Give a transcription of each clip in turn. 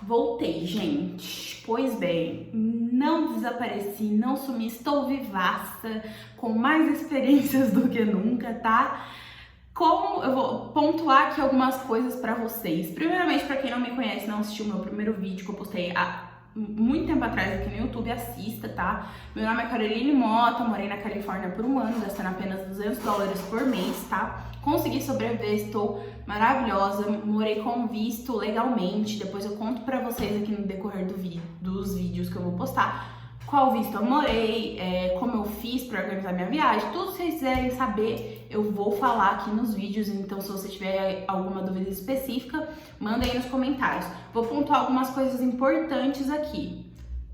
Voltei, gente. Pois bem, não desapareci, não sumi, estou vivaça, com mais experiências do que nunca, tá? Como eu vou pontuar aqui algumas coisas pra vocês. Primeiramente, pra quem não me conhece, não assistiu o meu primeiro vídeo que eu postei há muito tempo atrás aqui no YouTube, assista, tá? Meu nome é Caroline Mota, morei na Califórnia por um ano, gastando apenas $200 por mês, tá? Consegui sobreviver, estou maravilhosa, morei com visto legalmente. Depois eu conto pra vocês aqui no decorrer dos vídeos que eu vou postar qual visto eu morei, como eu fiz pra organizar minha viagem. Tudo que vocês quiserem saber, eu vou falar aqui nos vídeos. Então, se você tiver alguma dúvida específica, manda aí nos comentários. Vou pontuar algumas coisas importantes aqui.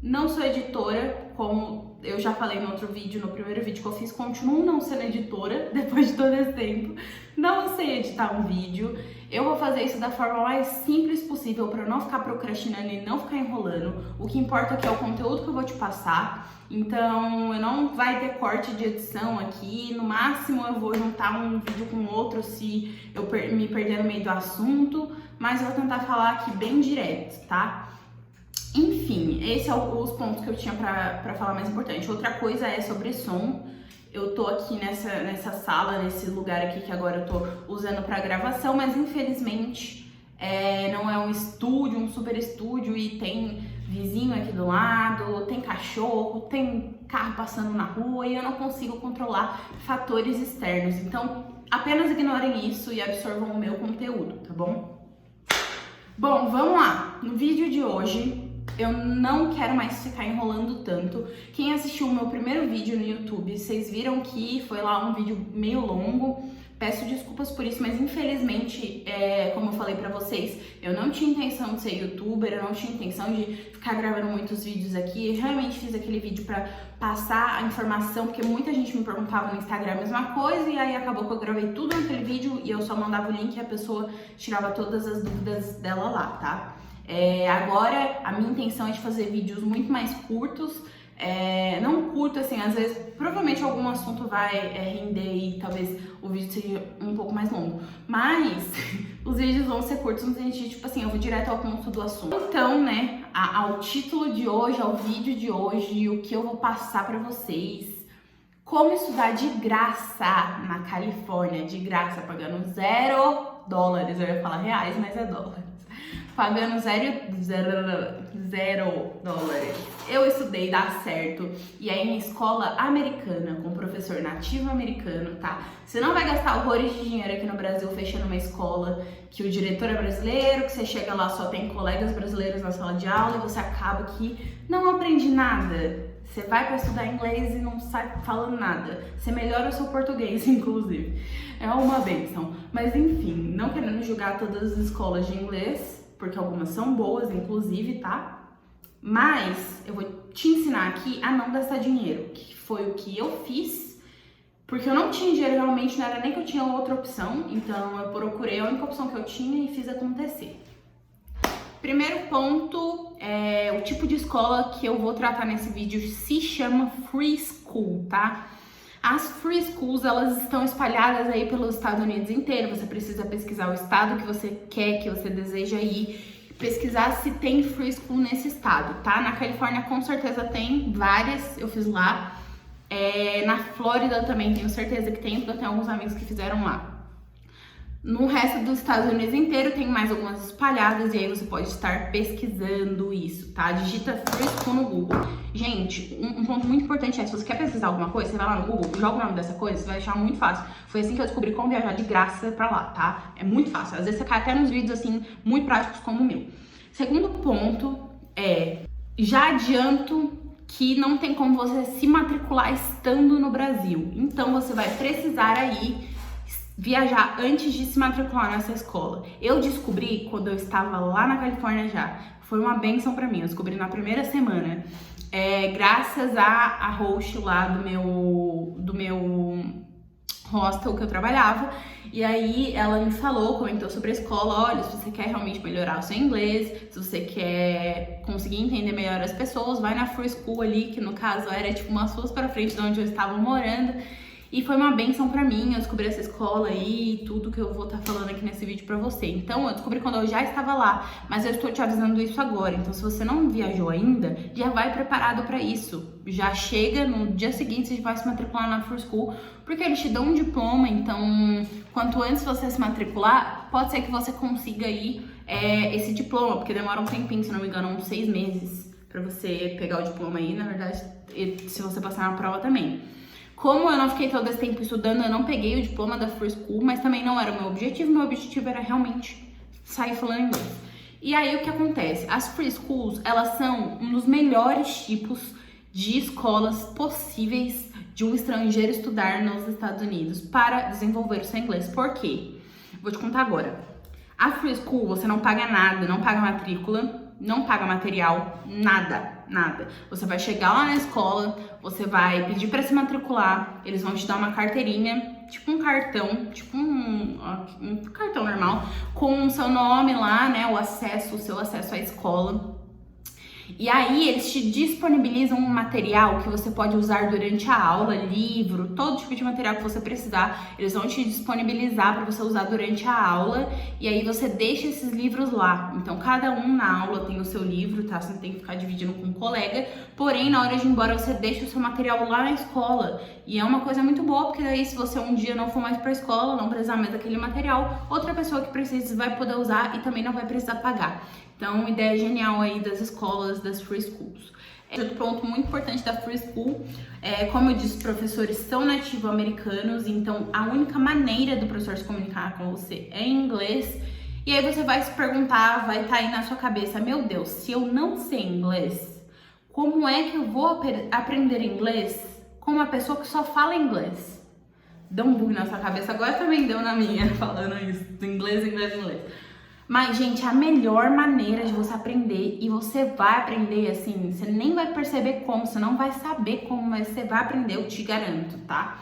Não sou editora, como eu já falei no outro vídeo, no primeiro vídeo que eu fiz, continuo não sendo editora depois de todo esse tempo. Não sei editar um vídeo. Eu vou fazer isso da forma mais simples possível para não ficar procrastinando e não ficar enrolando. O que importa aqui é o conteúdo que eu vou te passar. Então, não vai ter corte de edição aqui. No máximo, eu vou juntar um vídeo com outro se eu me perder no meio do assunto. Mas eu vou tentar falar aqui bem direto, tá? Enfim, esses são os pontos que eu tinha pra falar mais importante. Outra coisa é sobre som. Eu tô aqui nessa sala, nesse lugar aqui que agora eu tô usando pra gravação, mas infelizmente não é um estúdio, um super estúdio, e tem vizinho aqui do lado, tem cachorro, tem carro passando na rua e eu não consigo controlar fatores externos. Então, apenas ignorem isso e absorvam o meu conteúdo, tá bom? Bom, vamos lá. No vídeo de hoje, eu não quero mais ficar enrolando tanto. Quem assistiu o meu primeiro vídeo no YouTube, vocês viram que foi lá um vídeo meio longo. Peço desculpas por isso, mas infelizmente, como eu falei pra vocês, eu não tinha intenção de ser youtuber, eu não tinha intenção de ficar gravando muitos vídeos aqui. Eu realmente fiz aquele vídeo pra passar a informação, porque muita gente me perguntava no Instagram a mesma coisa, e aí acabou que eu gravei tudo naquele vídeo e eu só mandava o link e a pessoa tirava todas as dúvidas dela lá, tá? Agora, a minha intenção é de fazer vídeos muito mais curtos, não curto assim, às vezes, provavelmente algum assunto vai render e talvez o vídeo seja um pouco mais longo, mas os vídeos vão ser curtos no sentido, tipo assim, eu vou direto ao ponto do assunto. Então, né, ao título de hoje, ao vídeo de hoje, o que eu vou passar pra vocês: como estudar de graça na Califórnia, de graça, pagando $0, eu ia falar reais, mas é dólares. Pagando $0. Eu estudei, dá certo. E aí, em escola americana, com professor nativo americano, tá? Você não vai gastar horrores de dinheiro aqui no Brasil fechando uma escola que o diretor é brasileiro, que você chega lá, só tem colegas brasileiros na sala de aula e você acaba que não aprende nada. Você vai para estudar inglês e não sai falando nada. Você melhora o seu português, inclusive. É uma bênção. Mas enfim, não querendo julgar todas as escolas de inglês, porque algumas são boas, inclusive, tá? Mas eu vou te ensinar aqui a não gastar dinheiro, que foi o que eu fiz, porque eu não tinha dinheiro realmente, não era nem que eu tinha outra opção, então eu procurei a única opção que eu tinha e fiz acontecer. Primeiro ponto, o tipo de escola que eu vou tratar nesse vídeo se chama Free School, tá? As Free Schools, elas estão espalhadas aí pelos Estados Unidos inteiro. Você precisa pesquisar o estado que você quer, que você deseja ir, pesquisar se tem Free School nesse estado, tá? Na Califórnia com certeza tem várias, eu fiz lá. Na Flórida também tenho certeza que tem, porque eu tenho alguns amigos que fizeram lá. No resto dos Estados Unidos inteiro tem mais algumas espalhadas e aí você pode estar pesquisando isso, tá? Digita Free School no Google. Gente, um ponto muito importante é, se você quer pesquisar alguma coisa, você vai lá no Google, joga o nome dessa coisa, você vai achar muito fácil. Foi assim que eu descobri como viajar de graça pra lá, tá? É muito fácil. Às vezes você cai até nos vídeos, assim, muito práticos como o meu. Segundo ponto já adianto que não tem como você se matricular estando no Brasil. Então você vai precisar aí viajar antes de se matricular nessa escola. Eu descobri quando eu estava lá na Califórnia já. Foi uma bênção pra mim, eu descobri na primeira semana. Graças a host lá do meu hostel que eu trabalhava. E aí ela me falou, comentou sobre a escola: olha, se você quer realmente melhorar o seu inglês, se você quer conseguir entender melhor as pessoas, vai na Free School ali, que no caso era tipo umas ruas pra frente de onde eu estava morando. E foi uma benção pra mim, eu descobri essa escola aí, tudo que eu vou estar falando aqui nesse vídeo pra você. Então, eu descobri quando eu já estava lá, mas eu estou te avisando isso agora. Então, se você não viajou ainda, já vai preparado pra isso. Já chega, no dia seguinte você vai se matricular na Free School, porque eles te dão um diploma, então, quanto antes você se matricular, pode ser que você consiga aí esse diploma, porque demora um tempinho, se não me engano, uns 6 meses pra você pegar o diploma aí, na verdade, se você passar na prova também. Como eu não fiquei todo esse tempo estudando, eu não peguei o diploma da Free School, mas também não era o meu objetivo era realmente sair falando inglês. E aí o que acontece? As Free Schools, elas são um dos melhores tipos de escolas possíveis de um estrangeiro estudar nos Estados Unidos para desenvolver o seu inglês. Por quê? Vou te contar agora. A Free School, você não paga nada, não paga matrícula, não paga material, nada. Você vai chegar lá na escola, você vai pedir para se matricular, eles vão te dar uma carteirinha, tipo um cartão, tipo um cartão normal, com o seu nome lá, né, o seu acesso à escola. E aí eles te disponibilizam um material que você pode usar durante a aula, livro, todo tipo de material que você precisar, eles vão te disponibilizar para você usar durante a aula, e aí você deixa esses livros lá. Então cada um na aula tem o seu livro, tá? Você não tem que ficar dividindo com um colega, porém na hora de ir embora você deixa o seu material lá na escola. E é uma coisa muito boa, porque aí se você um dia não for mais pra escola, não precisar mais daquele material, outra pessoa que precisa vai poder usar e também não vai precisar pagar. Então, ideia genial aí das escolas, das Free Schools. Outro ponto muito importante da Free School como eu disse, os professores são nativo-americanos, então a única maneira do professor se comunicar com você é em inglês. E aí você vai se perguntar, vai estar aí na sua cabeça, meu Deus, se eu não sei inglês, como é que eu vou aprender inglês com uma pessoa que só fala inglês? Deu um bug na sua cabeça, agora também deu na minha, falando isso, inglês. Mas, gente, a melhor maneira de você aprender, e você vai aprender assim, você nem vai perceber como, você não vai saber como, mas você vai aprender, eu te garanto, tá?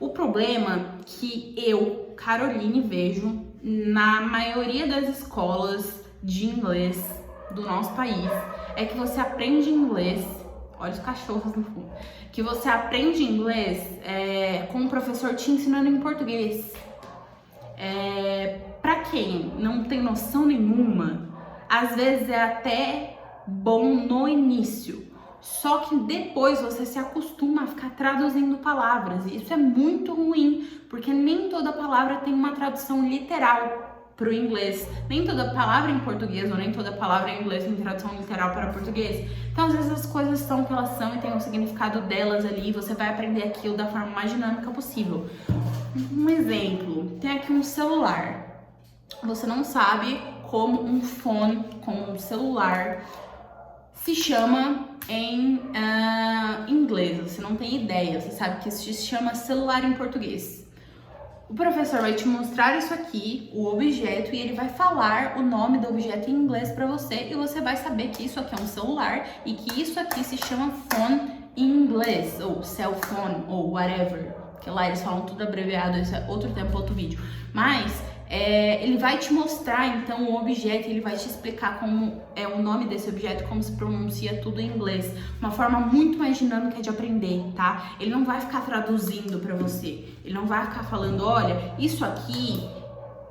O problema que eu, Caroline, vejo na maioria das escolas de inglês do nosso país é que você aprende inglês, olha os cachorros no fundo, que você aprende inglês com um professor te ensinando em português. Pra quem não tem noção nenhuma, às vezes é até bom no início, só que depois você se acostuma a ficar traduzindo palavras, e isso é muito ruim, porque nem toda palavra tem uma tradução literal para o inglês, nem toda palavra em português ou nem toda palavra em inglês tem tradução literal para português. Então, às vezes as coisas são o que elas são e tem o significado delas ali, e você vai aprender aquilo da forma mais dinâmica possível. Um exemplo, tem aqui um celular. Você não sabe como um phone, como um celular, se chama em inglês. Você não tem ideia, você sabe que se chama celular em português. O professor vai te mostrar isso aqui, o objeto, e ele vai falar o nome do objeto em inglês para você, e você vai saber que isso aqui é um celular e que isso aqui se chama phone em inglês, ou cell phone, ou whatever. Que lá eles falam tudo abreviado, isso é outro tempo, outro vídeo. Mas ele vai te mostrar então o objeto, ele vai te explicar como é o nome desse objeto, como se pronuncia tudo em inglês. Uma forma muito mais dinâmica de aprender, tá? Ele não vai ficar traduzindo pra você. Ele não vai ficar falando, olha, isso aqui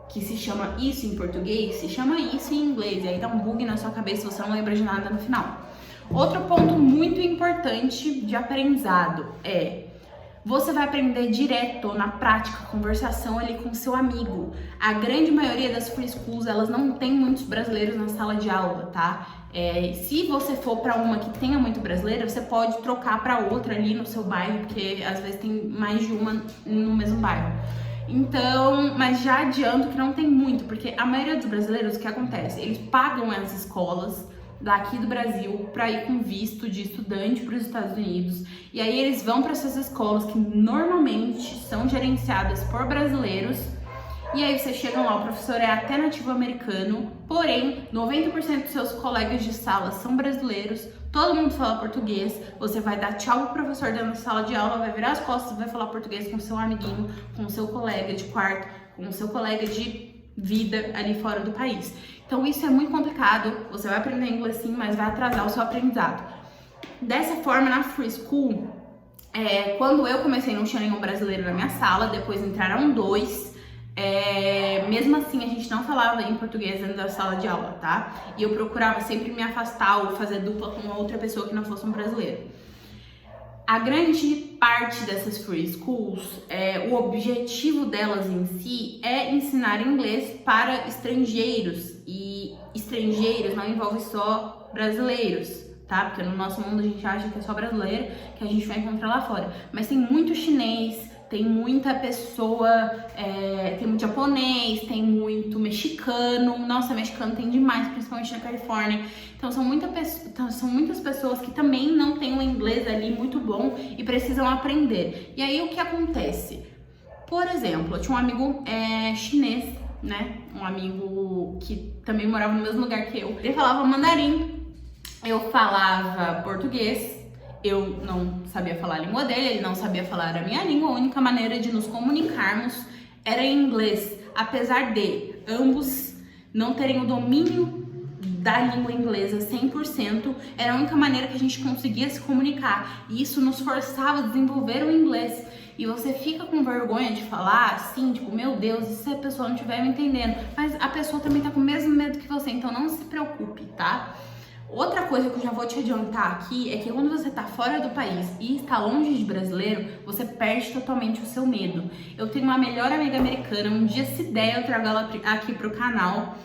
que se chama isso em português, se chama isso em inglês. E aí dá um bug na sua cabeça, você não lembra de nada no final. Outro ponto muito importante de aprendizado você vai aprender direto, na prática, conversação ali com seu amigo. A grande maioria das Free Schools, elas não tem muitos brasileiros na sala de aula, tá? Se você for para uma que tenha muito brasileiro, você pode trocar para outra ali no seu bairro, porque às vezes tem mais de uma no mesmo bairro. Então, mas já adianto que não tem muito, porque a maioria dos brasileiros, o que acontece? Eles pagam as escolas daqui do Brasil para ir com visto de estudante para os Estados Unidos, e aí eles vão para essas escolas que normalmente são gerenciadas por brasileiros, e aí você chega lá, o professor é até nativo americano, porém 90% dos seus colegas de sala são brasileiros, todo mundo fala português, você vai dar tchau pro professor dentro da sala de aula, vai virar as costas e vai falar português com seu amiguinho, com seu colega de quarto, com seu colega de vida ali fora do país. Então isso é muito complicado, você vai aprender inglês sim, mas vai atrasar o seu aprendizado. Dessa forma, na Free School, Quando eu comecei não tinha nenhum brasileiro na minha sala, depois entraram 2. Mesmo assim a gente não falava em português dentro da sala de aula, tá? E eu procurava sempre me afastar ou fazer dupla com outra pessoa que não fosse um brasileiro. A grande parte dessas free schools, o objetivo delas em si é ensinar inglês para estrangeiros, e estrangeiros não envolve só brasileiros, tá? Porque no nosso mundo a gente acha que é só brasileiro que a gente vai encontrar lá fora, mas tem muito chinês, tem muita pessoa, tem muito japonês, tem muito mexicano. Nossa, mexicano tem demais, principalmente na Califórnia. Então são muitas pessoas que também não têm um inglês ali muito bom e precisam aprender. E aí o que acontece? Por exemplo, eu tinha um amigo chinês, né? Um amigo que também morava no mesmo lugar que eu. Ele falava mandarim, eu falava português. Eu não sabia falar a língua dele, ele não sabia falar a minha língua. A única maneira de nos comunicarmos era em inglês, apesar de ambos não terem o domínio da língua inglesa 100%, era a única maneira que a gente conseguia se comunicar, e isso nos forçava a desenvolver o inglês. E você fica com vergonha de falar assim, tipo, meu Deus, e se a pessoa não estiver me entendendo? Mas a pessoa também tá com o mesmo medo que você, então não se preocupe, tá? Outra coisa que eu já vou te adiantar aqui é que quando você tá fora do país e está longe de brasileiro, você perde totalmente o seu medo. Eu tenho uma melhor amiga americana, um dia se der eu trago ela aqui pro canal,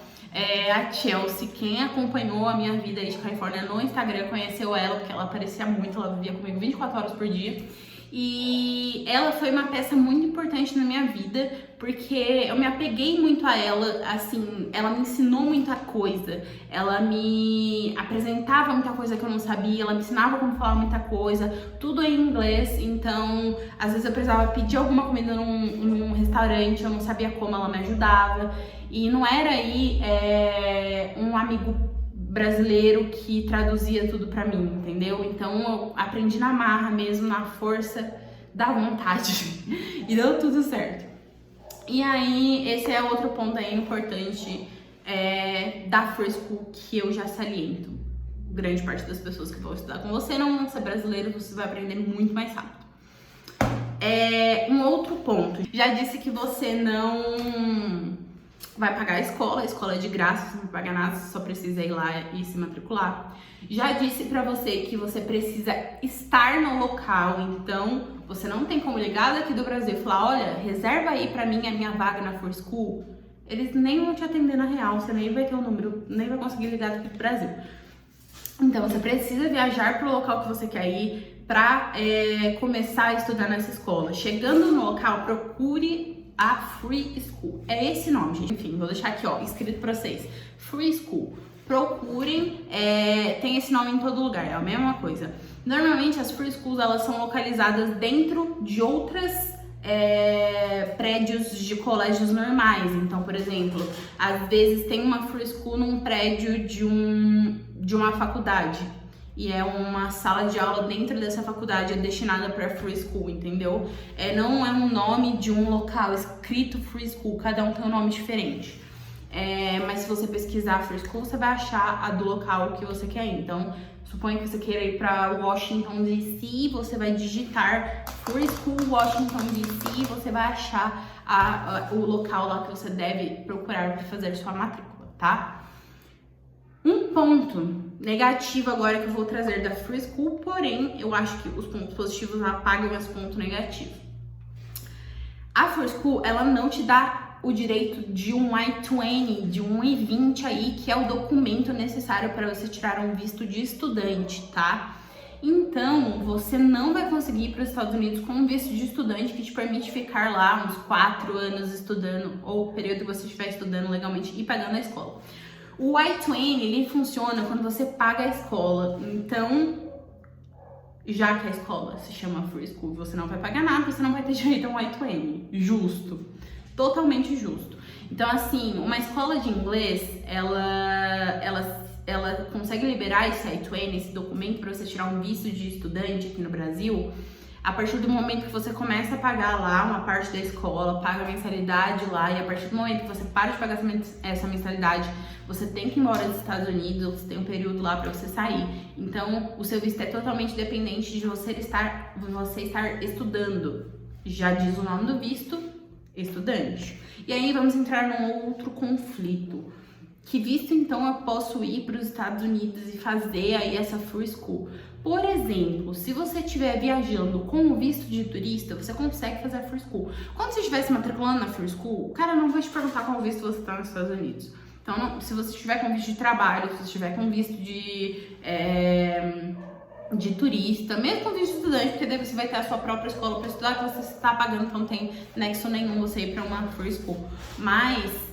a Chelsea. Quem acompanhou a minha vida aí de Califórnia no Instagram conheceu ela, porque ela aparecia muito, ela vivia comigo 24 horas por dia. E ela foi uma peça muito importante na minha vida, porque eu me apeguei muito a ela, assim, ela me ensinou muita coisa, ela me apresentava muita coisa que eu não sabia, ela me ensinava como falar muita coisa, tudo em inglês. Então, às vezes eu precisava pedir alguma comida num restaurante, eu não sabia como, ela me ajudava. E não era aí um amigo brasileiro que traduzia tudo pra mim, entendeu? Então eu aprendi na marra mesmo, na força da vontade e deu tudo certo. E aí, esse é outro ponto aí importante da Free School que eu já saliento. Grande parte das pessoas que vão estudar com você não vão ser brasileiros, você vai aprender muito mais rápido. Um outro ponto, já disse que você não vai pagar a escola é de graça, você não vai pagar nada, você só precisa ir lá e se matricular. Já disse pra você que você precisa estar no local, então você não tem como ligar daqui do Brasil e falar, olha, reserva aí pra mim a minha vaga na For School. Eles nem vão te atender na real, você nem vai ter o número, nem vai conseguir ligar daqui do Brasil. Então você precisa viajar pro local que você quer ir pra começar a estudar nessa escola. Chegando no local, procure a Free School. É esse nome, gente. Enfim, vou deixar aqui, ó, escrito pra vocês. Free School. Procurem, tem esse nome em todo lugar, é a mesma coisa. Normalmente as Free Schools, elas são localizadas dentro de outras prédios de colégios normais. Então, por exemplo, às vezes tem uma Free School num prédio de uma faculdade. E é uma sala de aula dentro dessa faculdade destinada para Free School, entendeu? Não é um nome de um local escrito Free School, cada um tem um nome diferente. Mas se você pesquisar Free School, você vai achar a do local que você quer ir. Então, suponha que você queira ir para Washington DC, você vai digitar Free School Washington DC, você vai achar o local lá que você deve procurar para fazer sua matrícula, tá? Um ponto negativo agora que eu vou trazer da Free School, porém eu acho que os pontos positivos apagam esse ponto negativo. A Free School, ela não te dá o direito de um I-20, de um I-20 aí, que é o documento necessário para você tirar um visto de estudante, tá? Então, você não vai conseguir ir para os Estados Unidos com um visto de estudante que te permite ficar lá uns 4 anos estudando, ou o período que você estiver estudando legalmente e pagando a escola. O I-20, ele funciona quando você paga a escola. Então, já que a escola se chama Free School, você não vai pagar nada, você não vai ter direito a um I-20. Justo. Totalmente justo. Então, assim, uma escola de inglês, ela consegue liberar esse I-20, esse documento para você tirar um visto de estudante aqui no Brasil, A partir do momento que você começa a pagar lá uma parte da escola, paga a mensalidade lá, e a partir do momento que você para de pagar essa mensalidade, você tem que ir embora dos Estados Unidos, você tem um período lá para você sair. Então, o seu visto é totalmente dependente de você estar estudando. Já diz o nome do visto, estudante. E aí vamos entrar num outro conflito. Que visto então eu posso ir para os Estados Unidos e fazer aí essa free school? Por exemplo, se você estiver viajando com o visto de turista, você consegue fazer a free school. Quando você estiver se matriculando na free school, o cara não vai te perguntar qual visto você está nos Estados Unidos. Então, se você estiver com visto de trabalho, se você estiver com visto de turista, mesmo com visto de estudante, porque daí você vai ter a sua própria escola para estudar, que você está pagando, então não tem nexo nenhum você ir para uma free school. Mas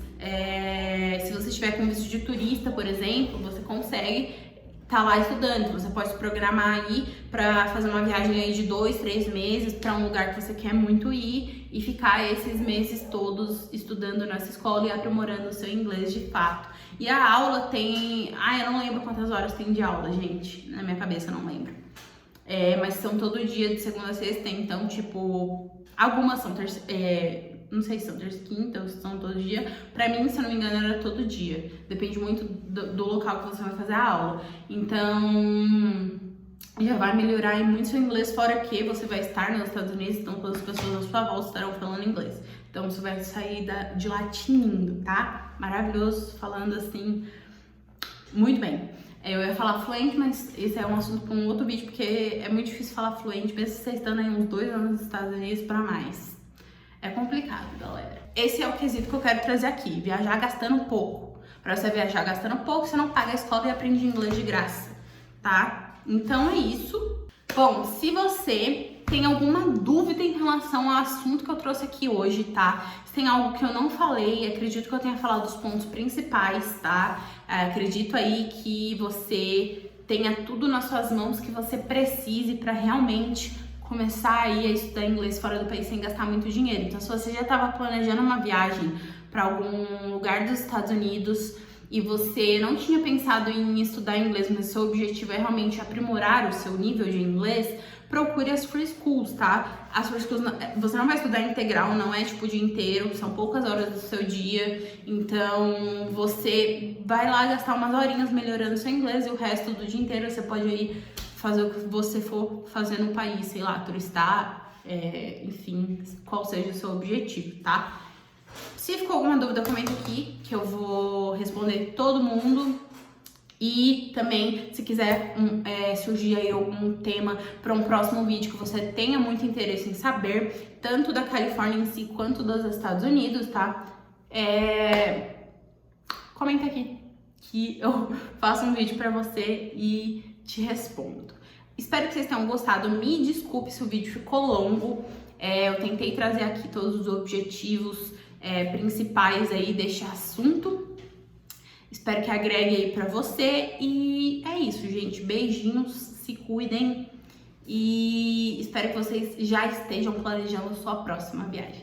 se você estiver com visto de turista, por exemplo, você consegue estar lá estudando. Você pode se programar aí para fazer uma viagem aí de 2, 3 meses para um lugar que você quer muito ir e ficar esses meses todos estudando nessa escola e aprimorando o seu inglês de fato. E a aula tem... eu não lembro quantas horas tem de aula, gente. Na minha cabeça eu não lembro. Mas são todo dia, de segunda a sexta, então, tipo... Algumas são não sei se são terça e quinta ou se são todo dia. Pra mim, se eu não me engano, era todo dia. Depende muito do local que você vai fazer a aula. Então, já vai melhorar aí muito seu inglês, fora que você vai estar nos Estados Unidos, então todas as pessoas à sua volta estarão falando inglês. Então, você vai sair de lá tinindo, tá? Maravilhoso, falando assim, muito bem. Eu ia falar fluente, mas esse é um assunto para um outro vídeo, porque é muito difícil falar fluente, mesmo se vocês estando aí uns 2 anos nos Estados Unidos para mais. É complicado, galera. Esse é o quesito que eu quero trazer aqui, viajar gastando pouco. Para você viajar gastando pouco, você não paga a escola e aprende inglês de graça, tá? Então é isso. Bom, se você tem alguma dúvida em relação ao assunto que eu trouxe aqui hoje, tá? Se tem algo que eu não falei, acredito que eu tenha falado dos pontos principais, tá? Acredito aí que você tenha tudo nas suas mãos que você precise para realmente começar aí a estudar inglês fora do país sem gastar muito dinheiro. Então, se você já estava planejando uma viagem para algum lugar dos Estados Unidos e você não tinha pensado em estudar inglês, mas seu objetivo é realmente aprimorar o seu nível de inglês, procure as free schools, tá? As free schools, você não vai estudar integral, não é tipo o dia inteiro, são poucas horas do seu dia, então você vai lá gastar umas horinhas melhorando seu inglês e o resto do dia inteiro você pode ir fazer o que você for fazer no país, sei lá, turistar, enfim, qual seja o seu objetivo, tá? Se ficou alguma dúvida, comenta aqui, que eu vou responder todo mundo. E também, se quiser surgir aí algum tema para um próximo vídeo que você tenha muito interesse em saber, tanto da Califórnia em si quanto dos Estados Unidos, tá? Comenta aqui que eu faço um vídeo para você e te respondo. Espero que vocês tenham gostado. Me desculpe se o vídeo ficou longo. Eu tentei trazer aqui todos os objetivos principais aí deste assunto. Espero que agregue aí pra você. E é isso, gente. Beijinhos, se cuidem. E espero que vocês já estejam planejando a sua próxima viagem.